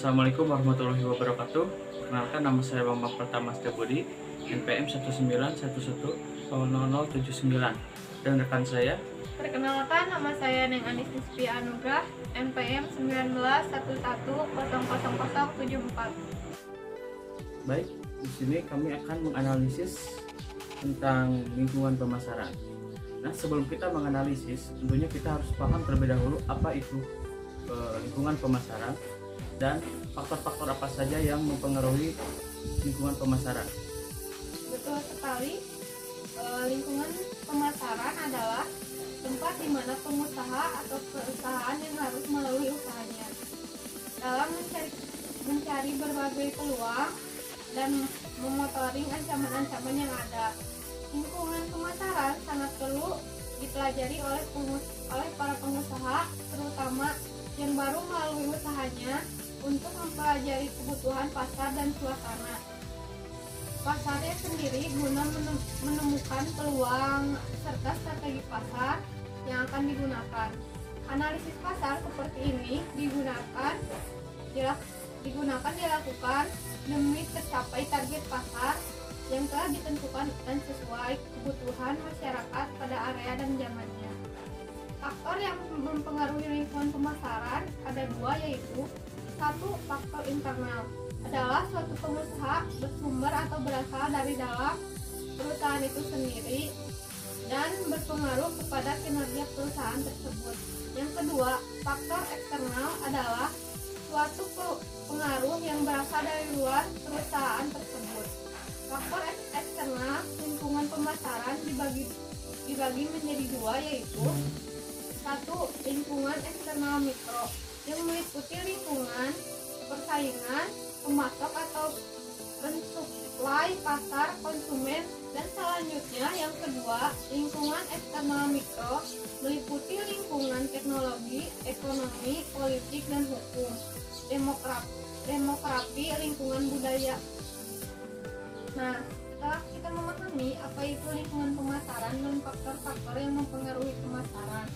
Assalamualaikum warahmatullahi wabarakatuh. Perkenalkan, nama saya Bambang Pratama Setiabudi, NPM 191100079, dan rekan saya. Perkenalkan, nama saya Neng Anis Nispi Anugrah, NPM 1911100074. Baik, di sini kami akan menganalisis tentang lingkungan pemasaran. Nah, sebelum kita menganalisis, tentunya kita harus paham terlebih dahulu apa itu lingkungan pemasaran dan faktor-faktor apa saja yang mempengaruhi lingkungan pemasaran. Betul sekali, lingkungan pemasaran adalah tempat di mana pengusaha atau perusahaan yang harus melalui usahanya dalam mencari berbagai peluang dan memotoring ancaman-ancaman yang ada. Lingkungan pemasaran sangat perlu dipelajari oleh para pengusaha, terutama yang baru melalui usahanya, untuk mempelajari kebutuhan pasar dan suasana pasarnya sendiri guna menemukan peluang serta strategi pasar yang akan digunakan. Analisis pasar seperti ini dilakukan demi tercapai target pasar yang telah ditentukan dan sesuai kebutuhan masyarakat pada area dan zamannya. Faktor yang mempengaruhi lingkungan pemasaran ada dua, yaitu: satu, faktor internal adalah suatu pengusaha bersumber atau berasal dari dalam perusahaan itu sendiri dan berpengaruh kepada kinerja perusahaan tersebut. Yang kedua, faktor eksternal adalah suatu pengaruh yang berasal dari luar perusahaan tersebut. Faktor eksternal lingkungan pemasaran dibagi menjadi dua, yaitu: satu, lingkungan eksternal mikro yang meliputi lingkungan persaingan, pemasok atau pensuplai, pasar, konsumen, dan selanjutnya yang kedua, lingkungan eksternal mikro meliputi lingkungan teknologi, ekonomi, politik, dan hukum, demografi, lingkungan budaya. Nah, setelah kita memahami apa itu lingkungan pemasaran dan faktor-faktor yang mempengaruhi pemasaran,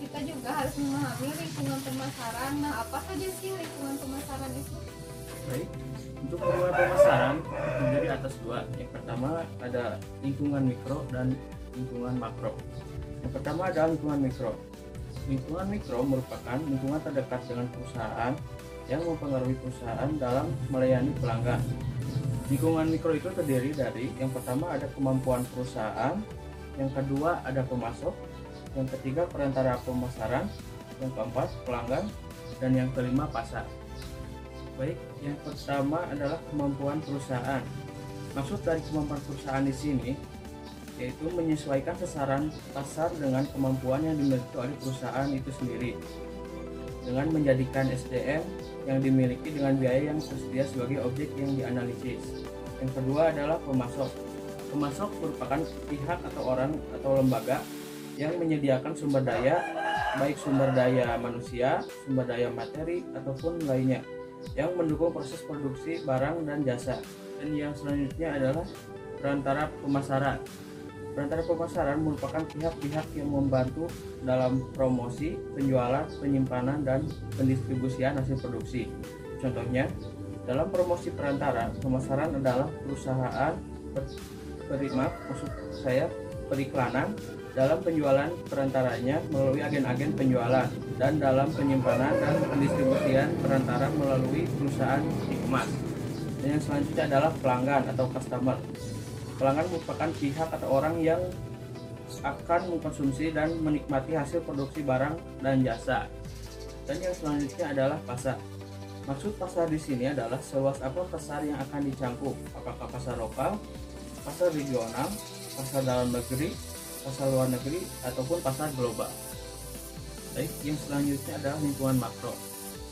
kita juga harus memahami lingkungan pemasaran. Nah, apa saja sih lingkungan pemasaran itu? Baik, untuk lingkungan pemasaran terdiri atas dua. Yang pertama ada lingkungan mikro dan lingkungan makro. Yang pertama adalah lingkungan mikro. Lingkungan mikro merupakan lingkungan terdekat dengan perusahaan yang mempengaruhi perusahaan dalam melayani pelanggan. Lingkungan mikro itu terdiri dari: yang pertama ada kemampuan perusahaan, yang kedua ada pemasok, yang ketiga perantara pemasaran, yang keempat pelanggan, dan yang kelima pasar. Baik, yang pertama adalah kemampuan perusahaan. Maksud dari kemampuan perusahaan di sini yaitu menyesuaikan sasaran pasar dengan kemampuan yang dimiliki oleh perusahaan itu sendiri, dengan menjadikan SDM yang dimiliki dengan biaya yang tersedia sebagai objek yang dianalisis. Yang kedua adalah pemasok. Pemasok merupakan pihak atau orang atau lembaga yang menyediakan sumber daya, baik sumber daya manusia, sumber daya materi, ataupun lainnya, yang mendukung proses produksi barang dan jasa. Dan yang selanjutnya adalah perantara pemasaran. Perantara pemasaran merupakan pihak-pihak yang membantu dalam promosi, penjualan, penyimpanan, dan pendistribusian hasil produksi. Contohnya, dalam promosi perantara pemasaran adalah perusahaan periklanan, dalam penjualan perantaranya melalui agen-agen penjualan, dan dalam penyimpanan dan pendistribusian perantara melalui perusahaan e-commerce. Dan yang selanjutnya adalah pelanggan atau customer. Pelanggan merupakan pihak atau orang yang akan mengkonsumsi dan menikmati hasil produksi barang dan jasa. Dan yang selanjutnya adalah pasar. Maksud pasar di sini adalah seluas apa pasar yang akan dicangkup, apakah pasar lokal, pasar regional, pasar dalam negeri, pasar luar negeri, ataupun pasar global. Baik, yang selanjutnya adalah lingkungan makro.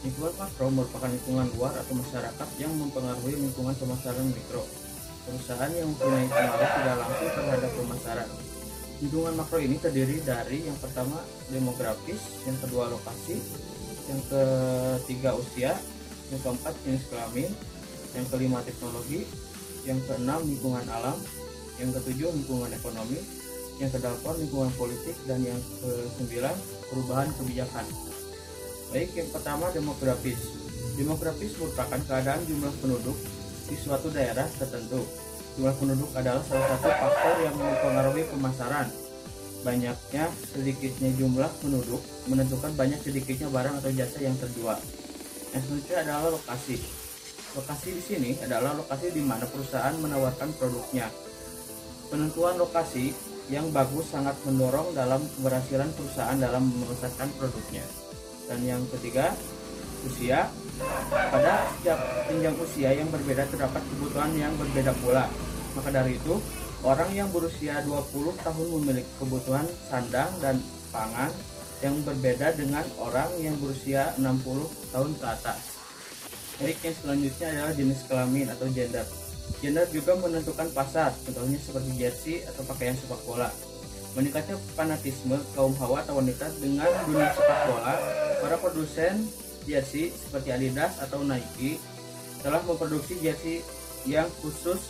Lingkungan makro merupakan lingkungan luar atau masyarakat yang mempengaruhi lingkungan pemasaran mikro, perusahaan yang mempunyai pengaruh tidak langsung terhadap pemasaran. Lingkungan makro ini terdiri dari: yang pertama demografis, yang kedua lokasi, yang ketiga usia, yang keempat jenis kelamin, yang kelima teknologi, yang keenam lingkungan alam, yang ketujuh lingkungan ekonomi, yang kedelapan lingkungan politik, dan yang kesembilan perubahan kebijakan. Baik, yang pertama demografis. Demografis merupakan keadaan jumlah penduduk di suatu daerah tertentu. Jumlah penduduk adalah salah satu faktor yang mempengaruhi pemasaran. Banyaknya sedikitnya jumlah penduduk menentukan banyak sedikitnya barang atau jasa yang terjual. Yang selanjutnya adalah lokasi. Lokasi di sini adalah lokasi di mana perusahaan menawarkan produknya. Penentuan lokasi yang bagus sangat mendorong dalam keberhasilan perusahaan dalam memasarkan produknya. Dan yang ketiga, usia. Pada setiap jenjang usia yang berbeda terdapat kebutuhan yang berbeda pula. Maka dari itu, orang yang berusia 20 tahun memiliki kebutuhan sandang dan pangan yang berbeda dengan orang yang berusia 60 tahun ke atas. Yang selanjutnya adalah jenis kelamin atau gender. Gender juga menentukan pasar, contohnya seperti jersey atau pakaian sepak bola. Meningkatnya fanatisme kaum hawa atau wanita dengan dunia sepak bola, para produsen jersey seperti Adidas atau Nike telah memproduksi jersey yang khusus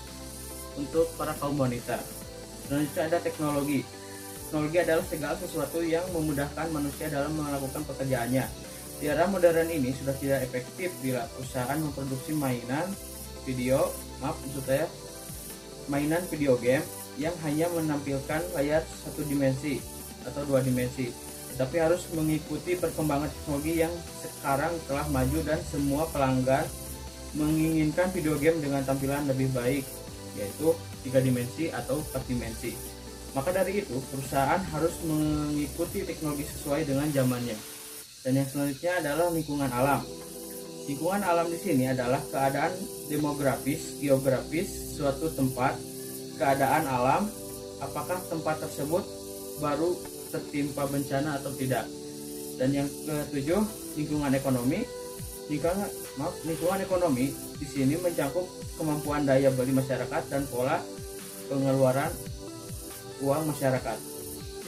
untuk para kaum wanita. Selanjutnya ada teknologi. Teknologi adalah segala sesuatu yang memudahkan manusia dalam melakukan pekerjaannya. Di era modern ini sudah tidak efektif bila perusahaan memproduksi mainan video game yang hanya menampilkan layar satu dimensi atau dua dimensi, tetapi harus mengikuti perkembangan teknologi yang sekarang telah maju dan semua pelanggan menginginkan video game dengan tampilan lebih baik, yaitu 3 dimensi atau 4 dimensi. Maka dari itu, perusahaan harus mengikuti teknologi sesuai dengan zamannya. Dan yang selanjutnya adalah lingkungan alam. Lingkungan alam di sini adalah keadaan demografis, geografis suatu tempat, keadaan alam, apakah tempat tersebut baru tertimpa bencana atau tidak. Dan yang ketujuh, lingkungan ekonomi. Lingkungan ekonomi di sini mencakup kemampuan daya beli masyarakat dan pola pengeluaran uang masyarakat.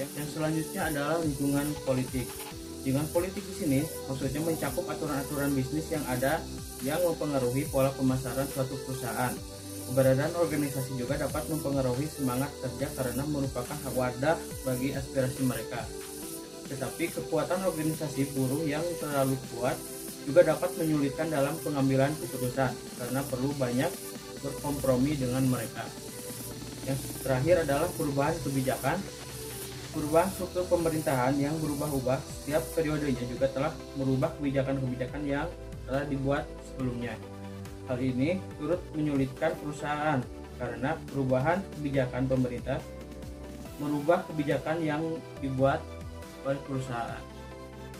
Yang selanjutnya adalah lingkungan politik. Lingkungan politik di sini maksudnya mencakup aturan-aturan bisnis yang ada yang mempengaruhi pola pemasaran suatu perusahaan. Keberadaan organisasi juga dapat mempengaruhi semangat kerja karena merupakan wadah bagi aspirasi mereka. Tetapi kekuatan organisasi buruh yang terlalu kuat juga dapat menyulitkan dalam pengambilan keputusan karena perlu banyak berkompromi dengan mereka. Yang terakhir adalah perubahan kebijakan. Perubahan struktur pemerintahan yang berubah-ubah setiap periodenya juga telah merubah kebijakan-kebijakan yang telah dibuat sebelumnya. Hal ini turut menyulitkan perusahaan karena perubahan kebijakan pemerintah merubah kebijakan yang dibuat oleh perusahaan.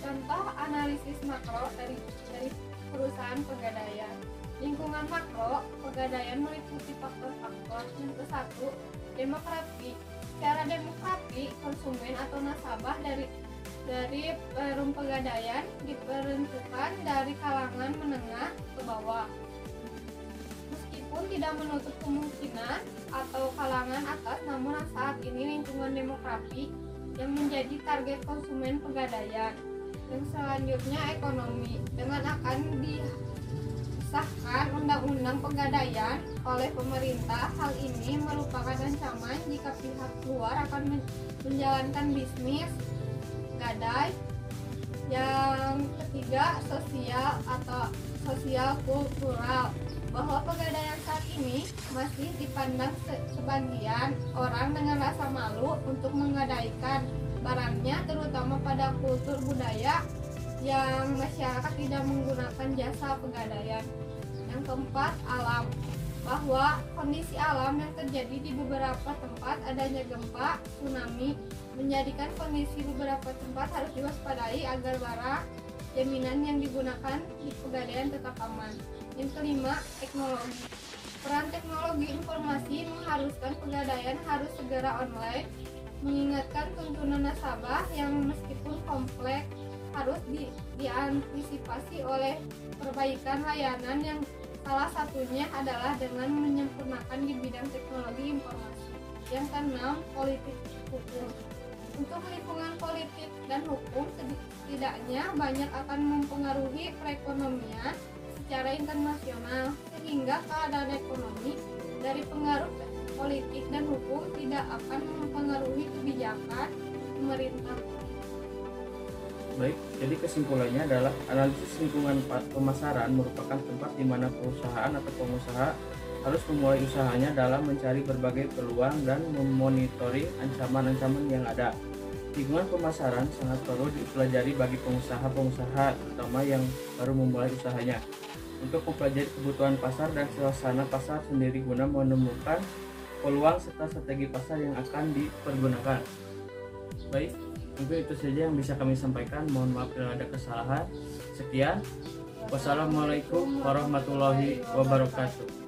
Contoh analisis makro dari perusahaan pegadaian. Lingkungan makro pegadaian meliputi faktor-faktor yang ke-1, demografi. Secara demografi, konsumen atau nasabah dari perum pegadaian diperuntukkan dari kalangan menengah ke bawah. Meskipun tidak menutup kemungkinan atau kalangan atas, namun saat ini lingkungan demografi yang menjadi target konsumen pegadaian. Yang selanjutnya ekonomi. Dengan akan disahkan Undang-Undang Pegadaian oleh pemerintah, hal ini merupakan ancaman jika pihak luar akan menjalankan bisnis gadai. Yang ketiga, sosial atau sosial kultural, bahwa pegadaian saat ini masih dipandang sebagian orang dengan rasa malu untuk menggadaikan barangnya, terutama pada kultur budaya yang masyarakat tidak menggunakan jasa pegadaian. Yang keempat, alam, bahwa kondisi alam yang terjadi di beberapa tempat, adanya gempa, tsunami, menjadikan kondisi beberapa tempat harus diwaspadai agar barang jaminan yang digunakan di pegadaian tetap aman. Yang kelima, teknologi. Peran teknologi informasi mengharuskan pegadaian harus segera online, mengingatkan tuntunan nasabah yang meskipun kompleks harus diantisipasi oleh perbaikan layanan yang salah satunya adalah dengan menyempurnakan di bidang teknologi informasi. Yang keenam, politik hukum. Untuk lingkungan politik dan hukum setidaknya banyak akan mempengaruhi perekonomian secara internasional, sehingga keadaan ekonomi dari pengaruh politik dan hukum tidak akan mempengaruhi kebijakan pemerintah. Baik, jadi kesimpulannya adalah analisis lingkungan pemasaran merupakan tempat di mana perusahaan atau pengusaha harus memulai usahanya dalam mencari berbagai peluang dan memonitoring ancaman-ancaman yang ada. Lingkungan pemasaran sangat perlu dipelajari bagi pengusaha-pengusaha, terutama yang baru memulai usahanya, untuk mempelajari kebutuhan pasar dan suasana pasar sendiri guna menemukan peluang serta strategi pasar yang akan dipergunakan. Baik, mungkin itu saja yang bisa kami sampaikan. Mohon maaf bila ada kesalahan. Sekian. Wassalamualaikum warahmatullahi wabarakatuh.